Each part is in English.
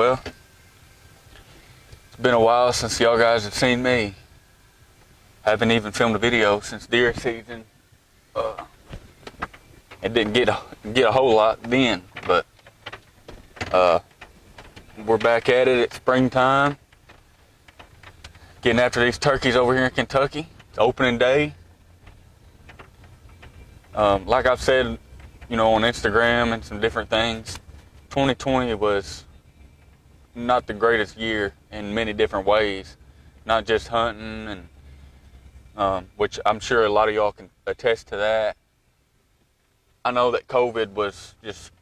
Well, it's been a while since y'all guys have seen me. I haven't even filmed a video since deer season. It didn't get a whole lot then, but we're back at it at springtime. Getting after these turkeys over here in Kentucky. It's opening day. Like I've said, on Instagram and some different things, 2020 was not the greatest year in many different ways. Not just hunting, and which I'm sure a lot of y'all can attest to that. I know that COVID was just,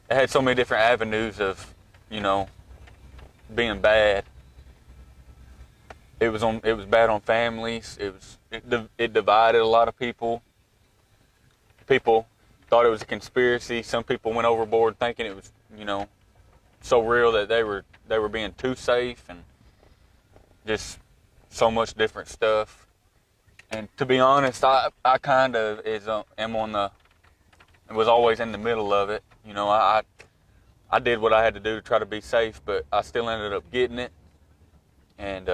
it had so many different avenues of, being bad. It was bad on families. It divided a lot of people. People thought it was a conspiracy. Some people went overboard thinking it was, so real that they were being too safe, and just so much different stuff. And to be honest, I kind of was always in the middle of it. I did what I had to do to try to be safe, but I still ended up getting it. And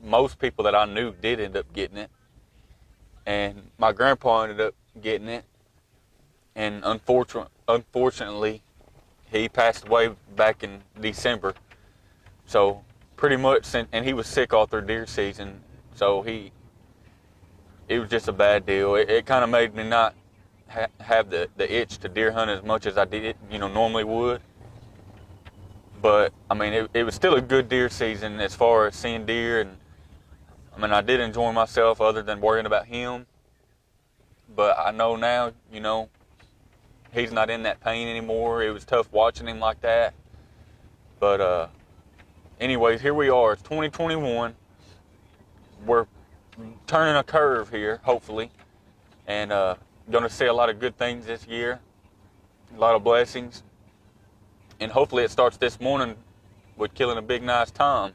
most people that I knew did end up getting it. And my grandpa ended up getting it. And unfortunately, he passed away back in December. So pretty much, and he was sick all through deer season. So it was just a bad deal. It kind of made me not have the itch to deer hunt as much as I did, normally would. But I mean, it was still a good deer season as far as seeing deer, and I did enjoy myself other than worrying about him. But I know now, he's not in that pain anymore. It was tough watching him like that. But anyways, here we are. It's 2021. We're turning a curve here, hopefully, and going to see a lot of good things this year, a lot of blessings, and hopefully it starts this morning with killing a big nice tom.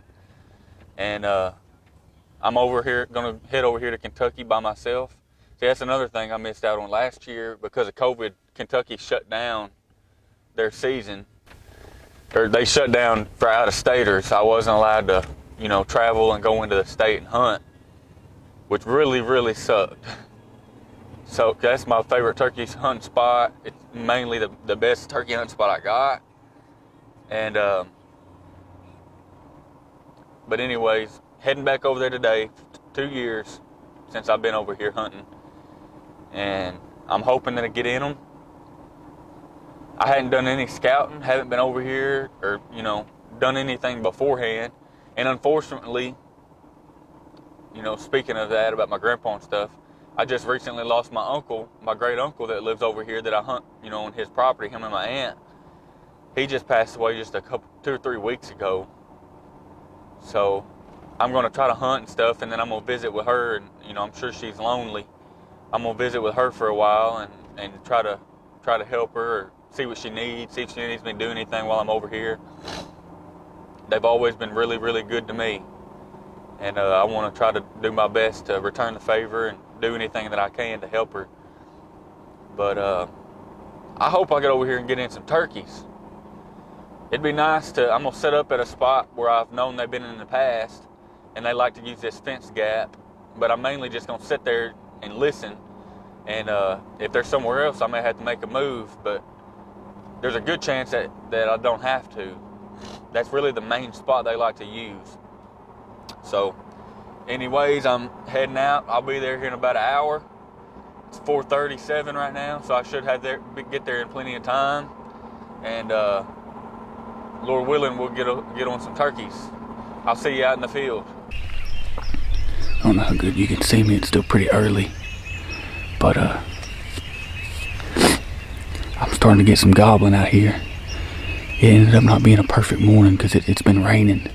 And I'm going to head over here to Kentucky by myself. See, that's another thing I missed out on last year because of COVID. Kentucky shut down their season, or they shut down for out-of-staters. I wasn't allowed to, travel and go into the state and hunt, which really, really sucked. So that's my favorite turkey hunting spot. It's mainly the best turkey hunting spot I got. And but anyways, heading back over there today. 2 years since I've been over here hunting, and I'm hoping that I get in them. I hadn't done any scouting, haven't been over here or done anything beforehand, and unfortunately, speaking of that, about my grandpa and stuff, I just recently lost my uncle, my great uncle that lives over here that I hunt, on his property, him and my aunt. He just passed away just 2 or 3 weeks ago. So I'm going to try to hunt and stuff, and then I'm going to visit with her, and, I'm sure she's lonely. I'm going to visit with her for a while and try to help her or see what she needs, see if she needs me to do anything while I'm over here. They've always been really, really good to me. And I want to try to do my best to return the favor and do anything that I can to help her. But I hope I get over here and get in some turkeys. It'd be nice I'm going to set up at a spot where I've known they've been in the past, and they like to use this fence gap. But I'm mainly just going to sit there and listen. And if they're somewhere else, I may have to make a move. But there's a good chance that I don't have to. That's really the main spot they like to use. So, anyways, I'm heading out. I'll be there here in about an hour. It's 4:37 right now, so I should get there in plenty of time. And Lord willing, we'll get on some turkeys. I'll see you out in the field. I don't know how good you can see me. It's still pretty early, but I'm starting to get some gobbling out here. It ended up not being a perfect morning because it's been raining.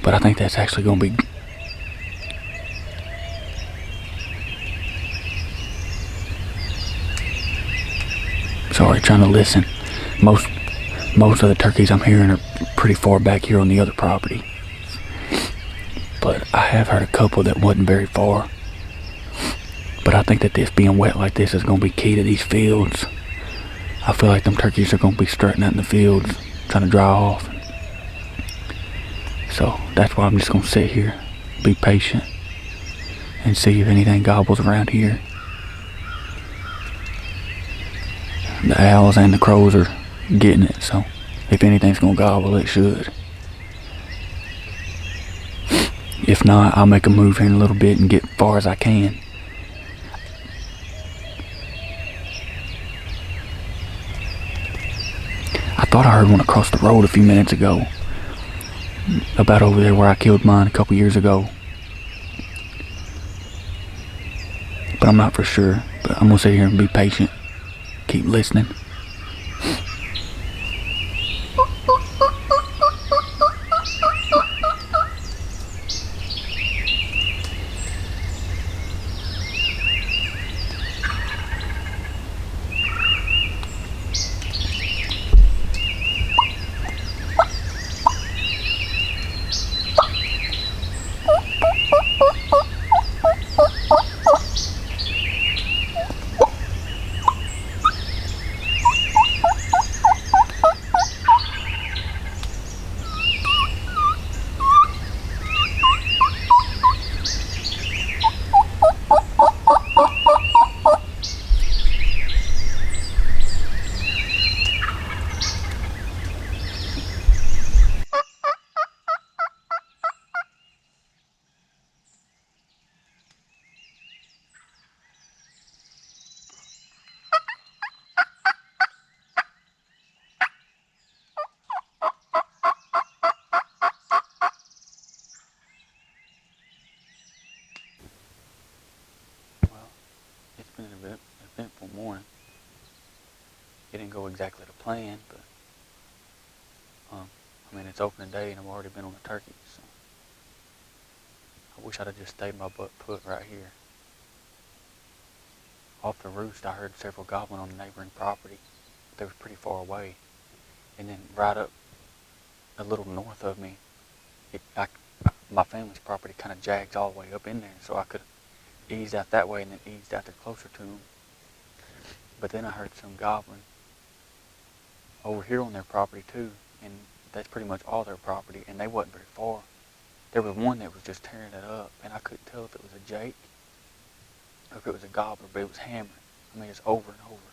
But I think that's actually going to be... Sorry, trying to listen. Most of the turkeys I'm hearing are pretty far back here on the other property. But I have heard a couple that wasn't very far. But I think that this being wet like this is going to be key to these fields. I feel like them turkeys are going to be strutting out in the fields, trying to dry off. So that's why I'm just gonna sit here, be patient, and see if anything gobbles around here. The owls and the crows are getting it, so if anything's gonna gobble, it should. If not, I'll make a move here in a little bit and get as far as I can. I thought I heard one across the road a few minutes ago. About over there where I killed mine a couple years ago. But I'm not for sure. But I'm gonna sit here and be patient. Keep listening. It's been an eventful morning. It didn't go exactly to plan, but I mean, it's opening day and I've already been on a turkey, so I wish I'd have just stayed my butt put right here. Off the roost, I heard several gobbling on the neighboring property. They were pretty far away, and then right up a little north of me, my family's property kind of jags all the way up in there, so I could have eased out that way and then eased out there closer to them. But then I heard some gobbling over here on their property too, and that's pretty much all their property, and they wasn't very far. There was one that was just tearing it up, and I couldn't tell if it was a jake or if it was a gobbler, but it was hammering. I mean, it's over and over.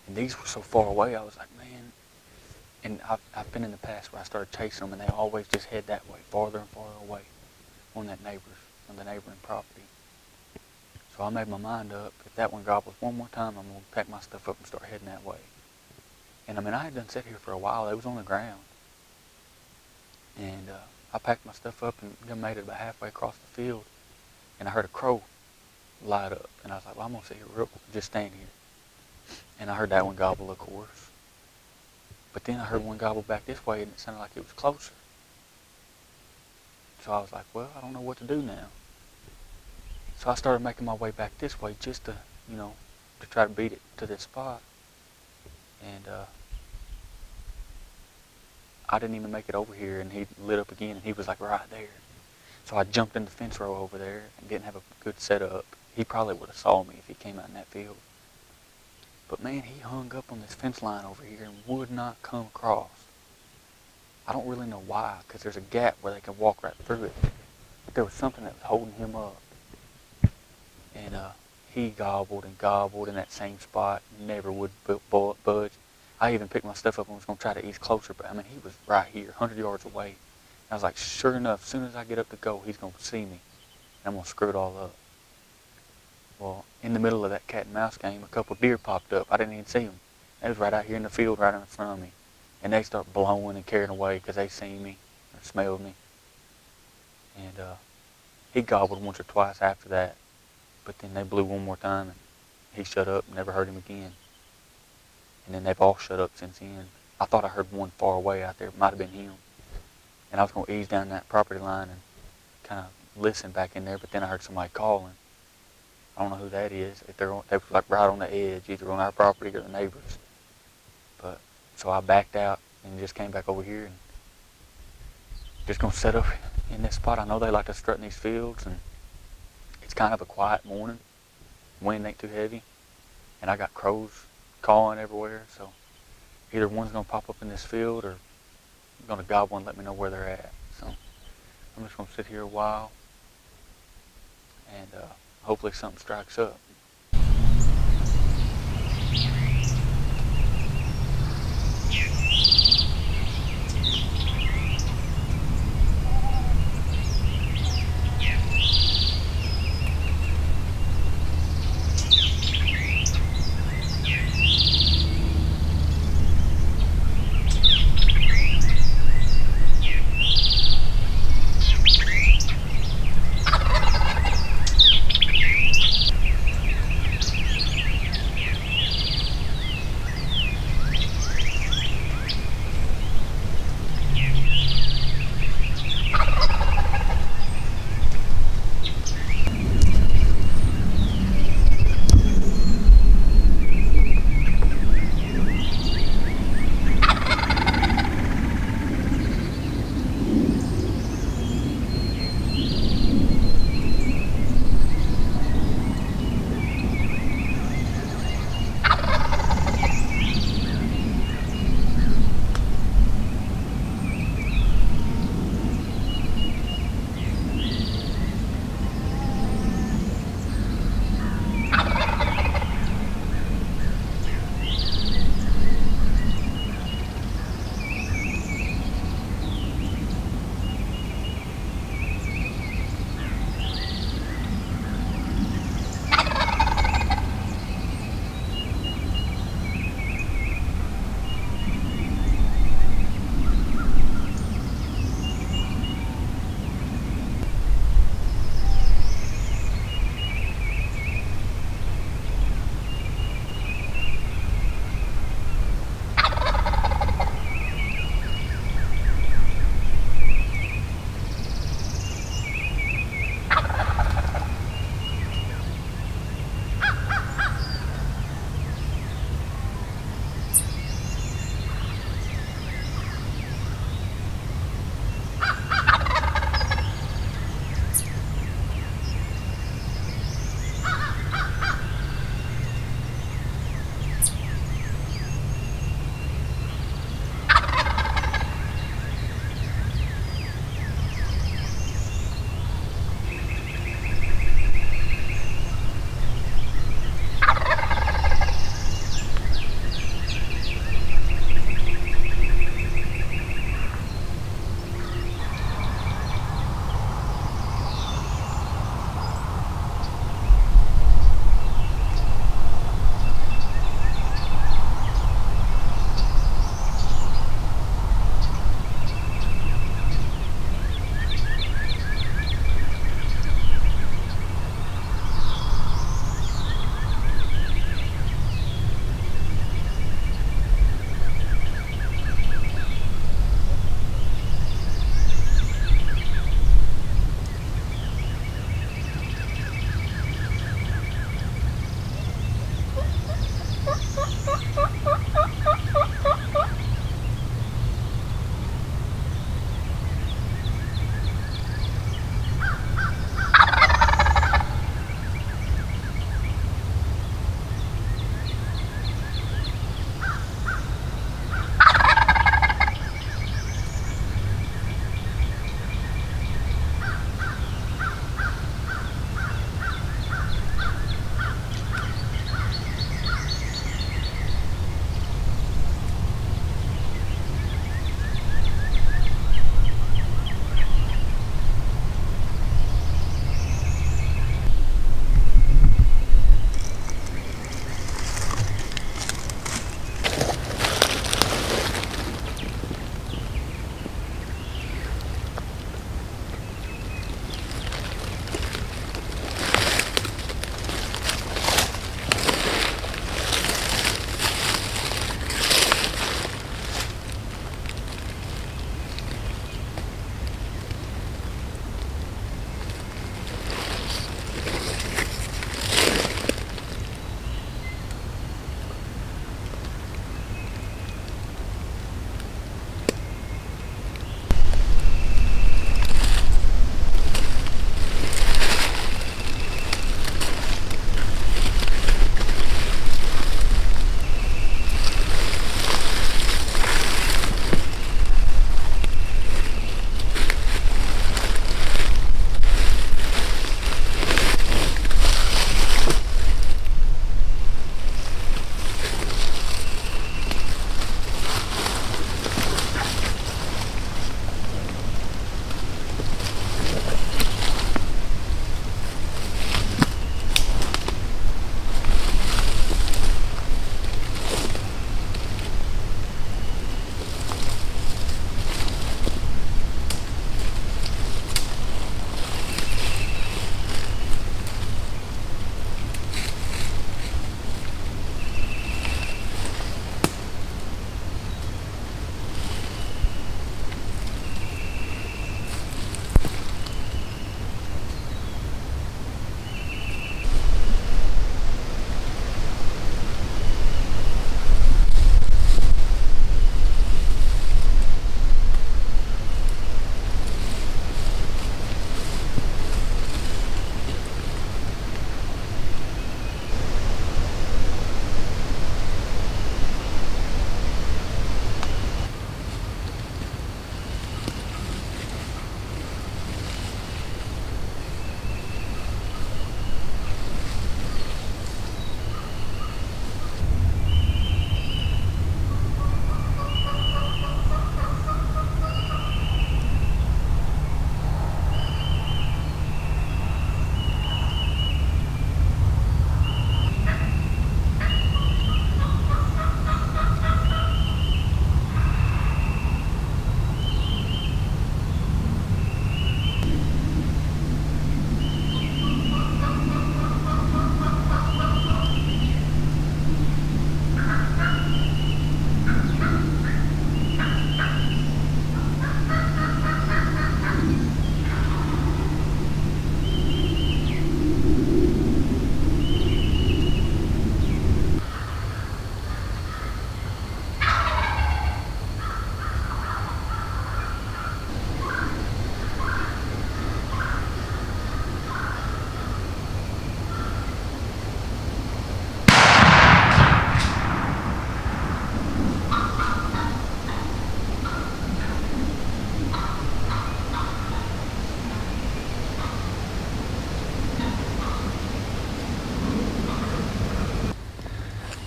And these were so far away, I was like, man. And I've been in the past where I started chasing them, and they always just head that way, farther and farther away on the neighboring property. So I made my mind up, if that one gobbles one more time, I'm going to pack my stuff up and start heading that way. And I mean, I had done sat here for a while. It was on the ground. And I packed my stuff up and then made it about halfway across the field. And I heard a crow light up. And I was like, well, I'm going to sit here real quick, just stand here. And I heard that one gobble, of course. But then I heard one gobble back this way, and it sounded like it was closer. So I was like, well, I don't know what to do now. So I started making my way back this way just to, to try to beat it to this spot. And I didn't even make it over here, and he lit up again, and he was like right there. So I jumped in the fence row over there and didn't have a good setup. He probably would have saw me if he came out in that field. But man, he hung up on this fence line over here and would not come across. I don't really know why, because there's a gap where they can walk right through it. But there was something that was holding him up. And he gobbled and gobbled in that same spot, never would budge. I even picked my stuff up and was going to try to ease closer, but I mean, he was right here, 100 yards away. And I was like, sure enough, as soon as I get up to go, he's going to see me, and I'm going to screw it all up. Well, in the middle of that cat and mouse game, a couple deer popped up. I didn't even see them. They was right out here in the field, right in front of me. And they start blowing and carrying away because they seen me or smelled me. And he gobbled once or twice after that. But then they blew one more time, and he shut up, never heard him again. And then they've all shut up since then. I thought I heard one far away out there. It might have been him. And I was going to ease down that property line and kind of listen back in there, but then I heard somebody calling. I don't know who that is. If they were like right on the edge, either on our property or the neighbors. But so I backed out and just came back over here and just gonna set up in this spot. I know they like to strut in these fields, and it's kind of a quiet morning. Wind ain't too heavy, and I got crows cawing everywhere. So either one's gonna pop up in this field or gonna gobble and let me know where they're at. So I'm just gonna sit here a while and hopefully something strikes up.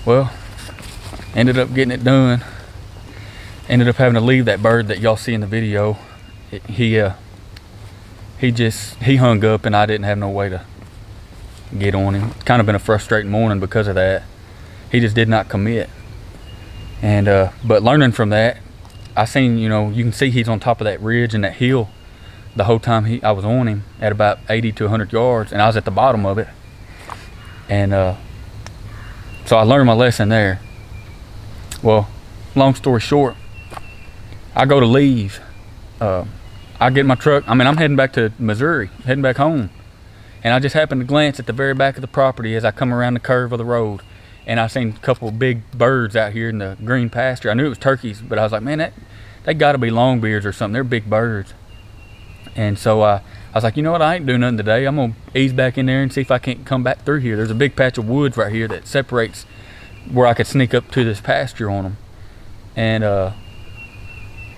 Well, ended up getting it done. Ended up having to leave that bird that y'all see in the video. He hung up and I didn't have no way to get on him. Kind of been a frustrating morning because of that. He just did not commit. And but learning from that, I seen, you know, you can see he's on top of that ridge and that hill the whole time I was on him at about 80 to 100 yards, and I was at the bottom of it. And so I learned my lesson there. Well, long story short, I go to leave. I get my truck. I mean, I'm heading back to Missouri, heading back home. And I just happened to glance at the very back of the property as I come around the curve of the road. And I seen a couple of big birds out here in the green pasture. I knew it was turkeys, but I was like, man, they gotta be longbeards or something. They're big birds. And so I was like, you know what, I ain't doing nothing today. I'm gonna ease back in there and see if I can't come back through here. There's a big patch of woods right here that separates where I could sneak up to this pasture on them. And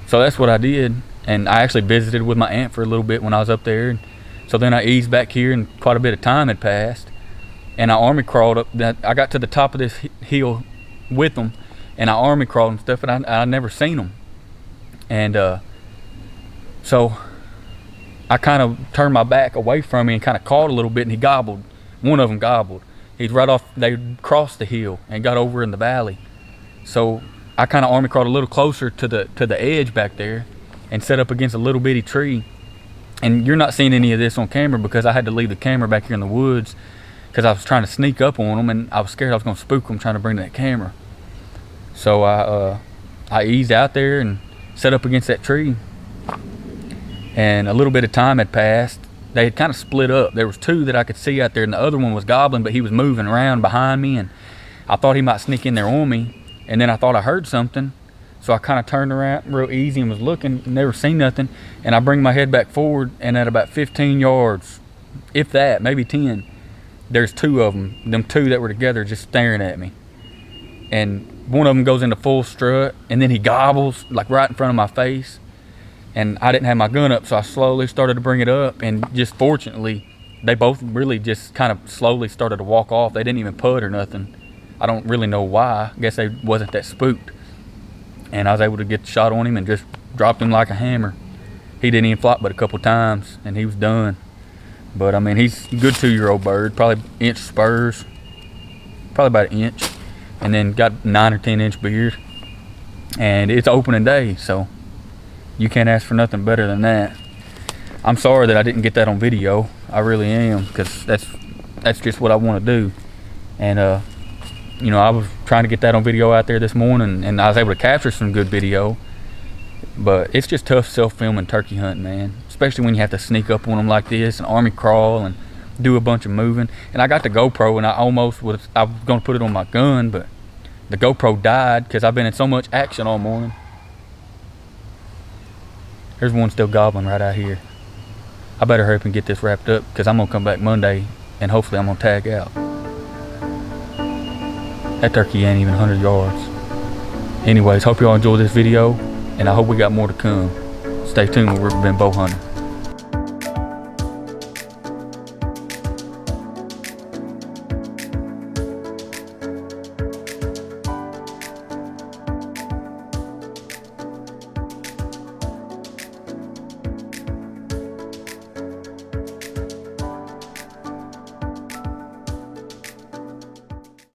so that's what I did. And I actually visited with my aunt for a little bit when I was up there. And so then I eased back here and quite a bit of time had passed. And I army crawled up. I got to the top of this hill with them, and I army crawled and stuff, and I never seen them. And so I kind of turned my back away from him and kind of called a little bit, and he gobbled. One of them gobbled. He's right off. They crossed the hill and got over in the valley. So I kind of army crawled a little closer to the edge back there, and set up against a little bitty tree. And you're not seeing any of this on camera because I had to leave the camera back here in the woods because I was trying to sneak up on them, and I was scared I was going to spook them trying to bring that camera. So I eased out there and set up against that tree. And a little bit of time had passed. They had kind of split up. There was two that I could see out there, and the other one was gobbling, but he was moving around behind me, and I thought he might sneak in there on me. And then I thought I heard something. So I kind of turned around real easy and was looking, never seen nothing. And I bring my head back forward, and at about 15 yards, if that, maybe 10, there's two of them two that were together just staring at me. And one of them goes into full strut, and then he gobbles like right in front of my face. And I didn't have my gun up, so I slowly started to bring it up, and just fortunately, they both really just kind of slowly started to walk off. They didn't even put or nothing. I don't really know why. I guess they wasn't that spooked. And I was able to get the shot on him and just dropped him like a hammer. He didn't even flop but a couple times, and he was done. But I mean, he's a good 2-year-old bird, probably inch spurs, probably about an inch, and then got 9 or 10 inch beard. And it's opening day, so you can't ask for nothing better than that. I'm sorry that I didn't get that on video. I really am, because that's just what I want to do. And you know, I was trying to get that on video out there this morning, and I was able to capture some good video. But it's just tough self-filming turkey hunting, man. Especially when you have to sneak up on them like this and army crawl and do a bunch of moving. And I got the GoPro, and I was going to put it on my gun, but the GoPro died because I've been in so much action all morning. There's one still gobbling right out here. I better hurry up and get this wrapped up because I'm going to come back Monday, and hopefully I'm going to tag out. That turkey ain't even 100 yards. Anyways, hope y'all enjoyed this video, and I hope we got more to come. Stay tuned, we've been bow hunting.